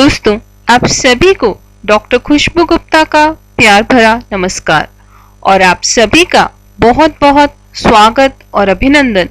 दोस्तों, आप सभी को डॉक्टर खुशबू गुप्ता का प्यार भरा नमस्कार और आप सभी का बहुत बहुत स्वागत और अभिनंदन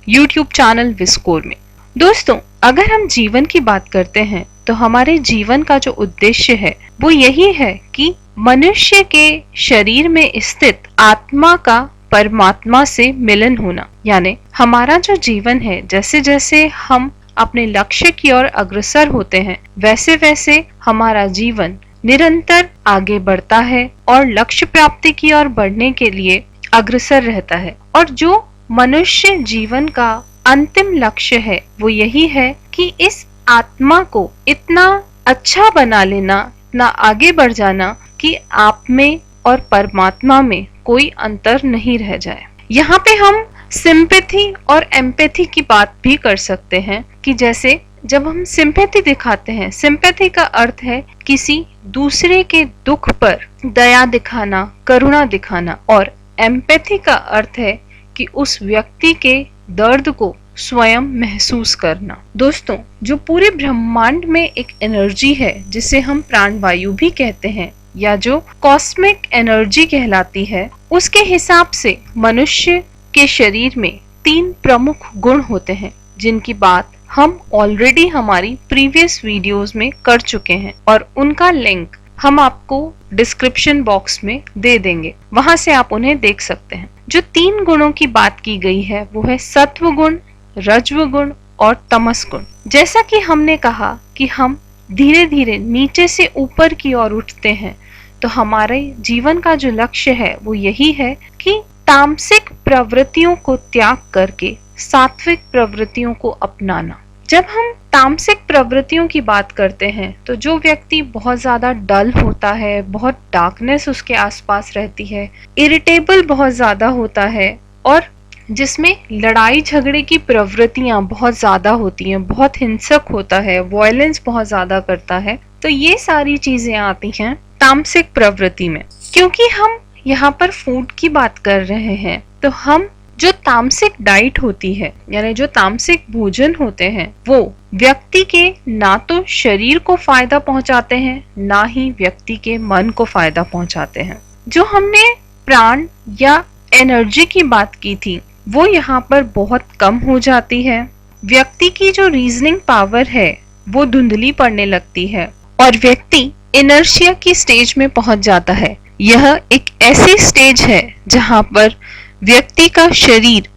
YouTube चैनल विस्कोर में। दोस्तों, अगर हम जीवन की बात करते हैं तो हमारे जीवन का जो उद्देश्य है वो यही है कि मनुष्य के शरीर में स्थित आत्मा का परमात्मा से मिलन होना। यानी हमारा जो जीवन है, जैसे जैसे हम अपने लक्ष्य की ओर अग्रसर होते हैं वैसे वैसे हमारा जीवन निरंतर आगे बढ़ता है और लक्ष्य प्राप्ति की ओर बढ़ने के लिए अग्रसर रहता है। और जो मनुष्य जीवन का अंतिम लक्ष्य है वो यही है कि इस आत्मा को इतना अच्छा बना लेना, इतना आगे बढ़ जाना कि आप में और परमात्मा में कोई अंतर नहीं रह जाए। यहाँ पे हम सिंपैथी और एम्पैथी की बात भी कर सकते हैं कि जैसे जब हम सिंपैथी दिखाते हैं, सिंपैथी का अर्थ है किसी दूसरे के दुख पर दया दिखाना, करुणा दिखाना, और एम्पैथी का अर्थ है कि उस व्यक्ति के दर्द को स्वयं महसूस करना। दोस्तों, जो पूरे ब्रह्मांड में एक एनर्जी है जिसे हम प्राणवायु भी कहते हैं या जो कॉस्मिक एनर्जी कहलाती है, उसके हिसाब से मनुष्य के शरीर में 3 प्रमुख गुण होते हैं जिनकी बात हम ऑलरेडी हमारी प्रीवियस वीडियोस में कर चुके हैं और उनका लिंक हम आपको डिस्क्रिप्शन बॉक्स में दे देंगे, वहां से आप उन्हें देख सकते हैं। जो 3 गुणों की बात की गई है वो है सत्व गुण, रजव गुण और तमस गुण। जैसा कि हमने कहा कि हम धीरे धीरे नीचे से ऊपर की ओर उठते हैं, तो हमारे जीवन का जो लक्ष्य है वो यही है कि तामसिक प्रवृत्तियों को त्याग करके सात्विक प्रवृत्तियों को अपनाना। जब हम तामसिक प्रवृत्तियों की बात करते हैं तो जो व्यक्ति बहुत ज्यादा डल होता है, बहुत डार्कनेस उसके आसपास रहती है, इरिटेबल बहुत ज्यादा होता है और जिसमें लड़ाई झगड़े की प्रवृत्तियां बहुत ज्यादा होती हैं, बहुत हिंसक होता है, वायलेंस बहुत ज्यादा करता है, तो ये सारी चीजें आती हैं तामसिक प्रवृत्ति में। क्योंकि हम यहाँ पर फूड की बात कर रहे हैं तो हम जो तामसिक डाइट होती है, यानी जो तामसिक भोजन होते हैं, वो व्यक्ति के ना तो शरीर को फायदा पहुंचाते हैं ना ही व्यक्ति के मन को फायदा पहुंचाते हैं। जो हमने प्राण या एनर्जी की बात की थी वो यहाँ पर बहुत कम हो जाती है। व्यक्ति की जो रीजनिंग पावर है वो धुंधली पड़ने लगती है और व्यक्ति इनर्शिया की स्टेज में पहुंच जाता है। यह एक ऐसी स्टेज है जहां पर व्यक्ति का शरीर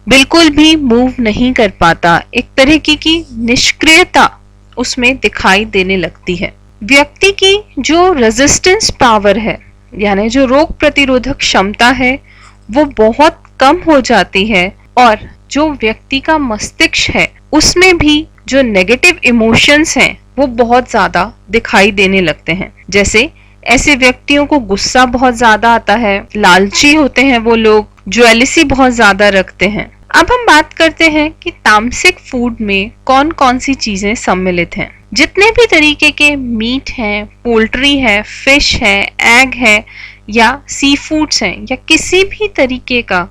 बिल्कुल भी मूव नहीं कर पाता, एक तरह की निष्क्रियता उसमें दिखाई देने लगती है। व्यक्ति की जो रेजिस्टेंस पावर है, यानी जो रोग प्रतिरोधक क्षमता है, वो बहुत कम हो जाती है और जो व्यक्ति का मस्तिष्क है उसमें भी जो नेगेटिव इमोशंस हैं वो बहुत ज्यादा दिखाई देने लगते हैं। जैसे ऐसे व्यक्तियों को गुस्सा बहुत ज्यादा आता है, लालची होते हैं वो लोग, ज्वेलसी बहुत ज्यादा रखते हैं। अब हम बात करते हैं कि तामसिक फूड में कौन कौन सी चीजें सम्मिलित हैं। जितने भी तरीके के मीट हैं, पोल्ट्री है, फिश है, एग है या सी फूड्स हैं या किसी भी तरीके का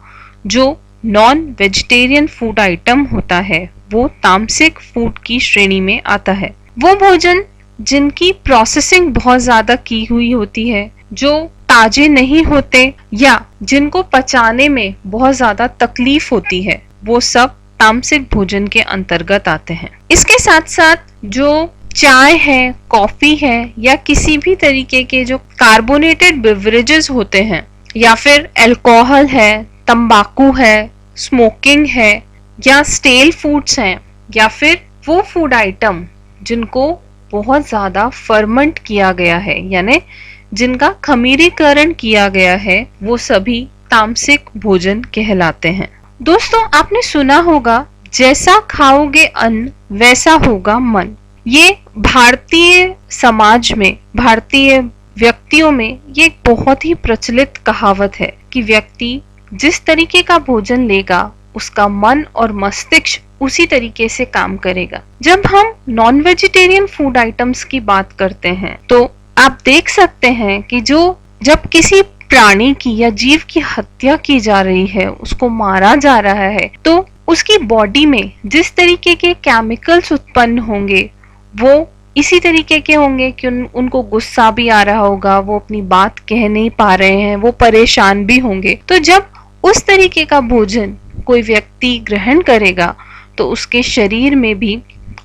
जो नॉन वेजिटेरियन फूड आइटम होता है वो तामसिक फूड की श्रेणी में आता है। वो भोजन जिनकी प्रोसेसिंग बहुत ज्यादा की हुई होती है, जो ताजे नहीं होते या जिनको पचाने में बहुत ज्यादा तकलीफ होती है, वो सब तामसिक भोजन के अंतर्गत आते हैं। इसके साथ साथ जो चाय है, कॉफी है या किसी भी तरीके के जो कार्बोनेटेड बेवरेजेस होते हैं या फिर अल्कोहल है, तंबाकू है, स्मोकिंग है या स्टेल फूड्स हैं या फिर वो फूड आइटम जिनको बहुत ज्यादा फर्मेंट किया गया है, यानी जिनका खमीरीकरण किया गया है, वो सभी तामसिक भोजन कहलाते हैं। दोस्तों, आपने सुना होगा जैसा खाओगे अन्न वैसा होगा मन। ये भारतीय समाज में, भारतीय व्यक्तियों में ये एक बहुत ही प्रचलित कहावत है कि व्यक्ति जिस तरीके का भोजन लेगा उसका मन और मस्तिष्क उसी तरीके से काम करेगा। जब हम नॉन वेजिटेरियन फूड आइटम्स की बात करते हैं तो आप देख सकते हैं कि जब किसी प्राणी की या जीव की हत्या की जा रही है, उसको मारा जा रहा है, तो उसकी बॉडी में जिस तरीके के केमिकल्स उत्पन्न होंगे वो इसी तरीके के होंगे कि उनको गुस्सा भी आ रहा होगा, वो अपनी बात कह नहीं पा रहे हैं, वो परेशान भी होंगे। तो जब उस तरीके का भोजन कोई व्यक्ति ग्रहण करेगा तो उसके शरीर में भी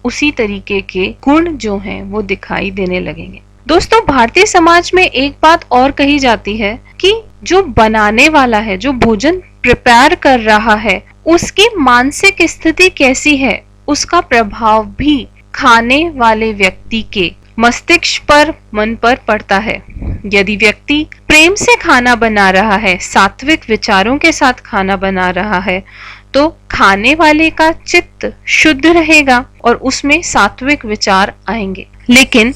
उसी तरीके के गुण जो हैं वो दिखाई देने लगेंगे। दोस्तों, भारतीय समाज में एक बात और कही जाती है कि जो बनाने वाला है, जो भोजन प्रिपेयर कर रहा है, उसकी मानसिक स्थिति कैसी है, उसका प्रभाव भी खाने वाले व्यक्ति के मस्तिष्क पर, मन पर पड़ता है। यदि व्यक्ति प्रेम से खाना बना रहा है, सात्विक विचारों के साथ खाना बना रहा है, तो खाने वाले का चित्त शुद्ध रहेगा और उसमें सात्विक विचार आएंगे। लेकिन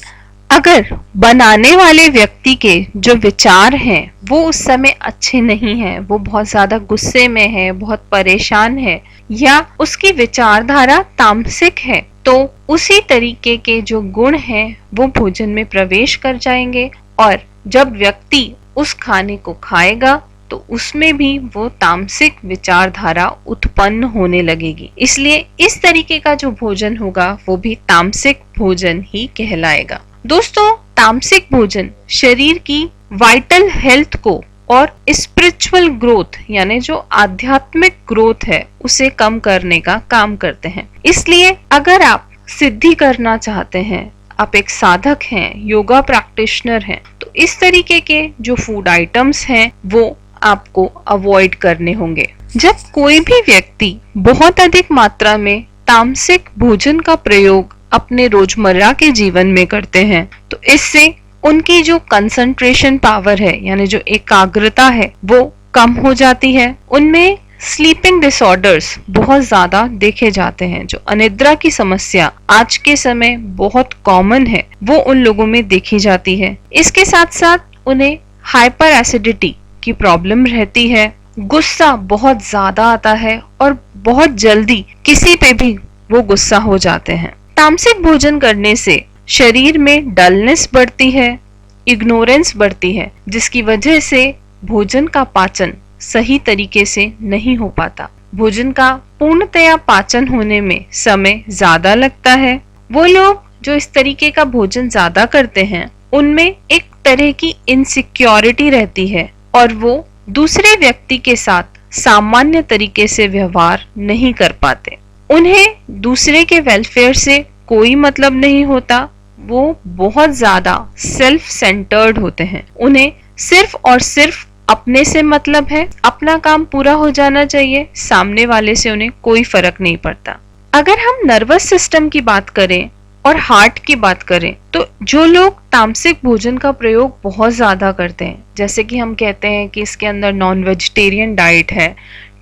अगर बनाने वाले व्यक्ति के जो विचार हैं वो उस समय अच्छे नहीं हैं, वो बहुत ज्यादा गुस्से में है, बहुत परेशान है, या उसकी विचारधारा तामसिक है, तो उसी तरीके के जो गुण हैं वो भोजन में प्रवेश कर जाएंगे और जब व्यक्ति उस खाने को खाएगा तो उसमें भी वो तामसिक विचारधारा उत्पन्न होने लगेगी। इसलिए इस तरीके का जो भोजन होगा वो भी तामसिक भोजन ही कहलाएगा। दोस्तों, तामसिक भोजन शरीर की वाइटल हेल्थ को और स्पिरिचुअल ग्रोथ यानी जो आध्यात्मिक ग्रोथ है उसे कम करने का काम करते हैं। इसलिए अगर आप सिद्धि करना चाहते हैं, आप एक साधक हैं, योगा प्रैक्टिशनर हैं, तो इस तरीके के जो फूड आइटम्स हैं वो आपको अवॉइड करने होंगे। जब कोई भी व्यक्ति बहुत अधिक मात्रा में तामसिक भोजन का प्रयोग अपने रोजमर्रा के जीवन में करते हैं तो इससे उनकी जो कंसंट्रेशन पावर है यानी जो एकाग्रता है वो कम हो जाती है। उनमें स्लीपिंग डिसऑर्डर्स बहुत ज्यादा देखे जाते हैं। जो अनिद्रा की समस्या आज के समय बहुत कॉमन है वो उन लोगों में देखी जाती है। इसके साथ साथ उन्हें हाइपर एसिडिटी की प्रॉब्लम रहती है, गुस्सा बहुत ज्यादा आता है और बहुत जल्दी किसी पे भी वो गुस्सा हो जाते हैं। तामसिक भोजन करने से शरीर में डलनेस बढ़ती है, इग्नोरेंस बढ़ती है, जिसकी वजह से भोजन का पाचन सही तरीके से नहीं हो पाता। भोजन का पूर्णतया पाचन होने में समय ज्यादा लगता है। वो लोग जो इस तरीके का भोजन ज्यादा करते हैं उनमें एक तरह की इनसिक्योरिटी रहती है और वो दूसरे व्यक्ति के साथ सामान्य तरीके से व्यवहार नहीं कर पाते। उन्हें दूसरे के वेलफेयर से कोई मतलब नहीं होता। वो बहुत ज्यादा सेल्फ सेंटर्ड होते हैं। उन्हें सिर्फ और सिर्फ अपने से मतलब है, अपना काम पूरा हो जाना चाहिए, सामने वाले से उन्हें कोई फर्क नहीं पड़ता। अगर हम नर्वस सिस्टम की बात करें और हार्ट की बात करें तो जो लोग तामसिक भोजन का प्रयोग बहुत ज्यादा करते हैं, जैसे कि हम कहते हैं कि इसके अंदर नॉन वेजिटेरियन डाइट है,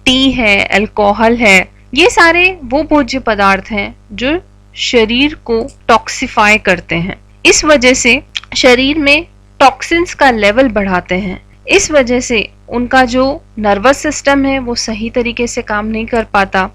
टी है, अल्कोहल है, ये सारे वो भोज्य पदार्थ हैं जो शरीर को टॉक्सिफाई करते हैं। इस वजह से शरीर में टॉक्सिन्स का लेवल बढ़ाते हैं। इस वजह से उनका जो नर्वस सिस्टम है वो सही तरीके से काम नहीं कर पाता।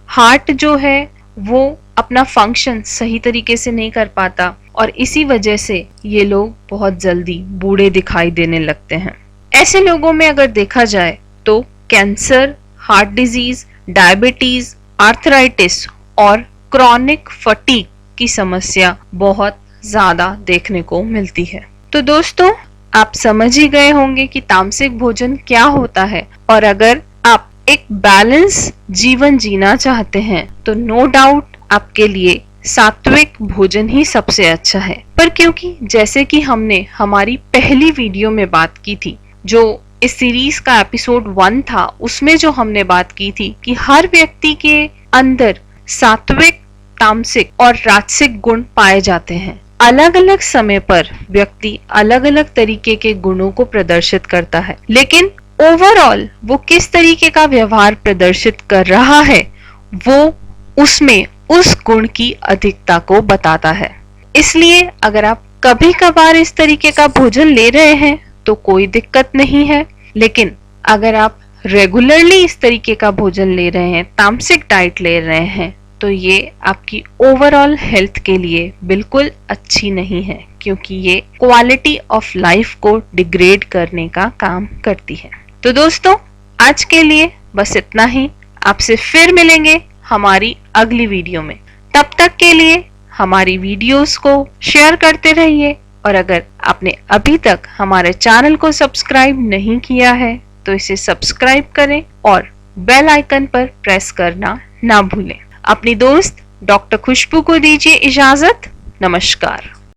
हार्ट जो है वो अपना फंक्शन सही तरीके से नहीं कर पाता और इसी वजह से ये लोग बहुत जल्दी बूढ़े दिखाई देने लगते हैं। ऐसे लोगों में अगर देखा जाए तो cancer, heart disease, diabetes, arthritis और क्रॉनिक फटीग की समस्या बहुत ज्यादा देखने को मिलती है। तो दोस्तों, आप समझ ही गए होंगे कि तामसिक भोजन क्या होता है और अगर आप एक बैलेंस जीवन जीना चाहते हैं तो नो डाउट आपके लिए सात्विक भोजन ही सबसे अच्छा है। पर क्योंकि जैसे कि हमने हमारी पहली वीडियो में बात की थी, जो इस सीरीज का एपिसोड 1 था, उसमें जो हमने बात की थी कि हर व्यक्ति के अंदर सात्विक, तामसिक और राजसिक गुण पाए जाते हैं। अलग अलग समय पर व्यक्ति अलग अलग तरीके के गुणों को प्रदर्शित करता है, लेकिन ओवरऑल वो किस तरीके का व्यवहार प्रदर्शित कर रहा है वो उसमें उस गुण की अधिकता को बताता है। इसलिए अगर आप कभी कभार इस तरीके का भोजन ले रहे हैं तो कोई दिक्कत नहीं है, लेकिन अगर आप रेगुलरली इस तरीके का भोजन ले रहे हैं, तामसिक डाइट ले रहे हैं, तो ये आपकी ओवरऑल हेल्थ के लिए बिल्कुल अच्छी नहीं है, क्योंकि ये क्वालिटी ऑफ लाइफ को डिग्रेड करने का काम करती है। तो दोस्तों, आज के लिए बस इतना ही। आपसे फिर मिलेंगे हमारी अगली वीडियो में। तब तक के लिए हमारी वीडियोस को शेयर करते रहिए और अगर आपने अभी तक हमारे चैनल को सब्सक्राइब नहीं किया है तो इसे सब्सक्राइब करें और बेल आइकन पर प्रेस करना ना भूलें। अपनी दोस्त डॉक्टर खुशबू को दीजिए इजाजत। नमस्कार।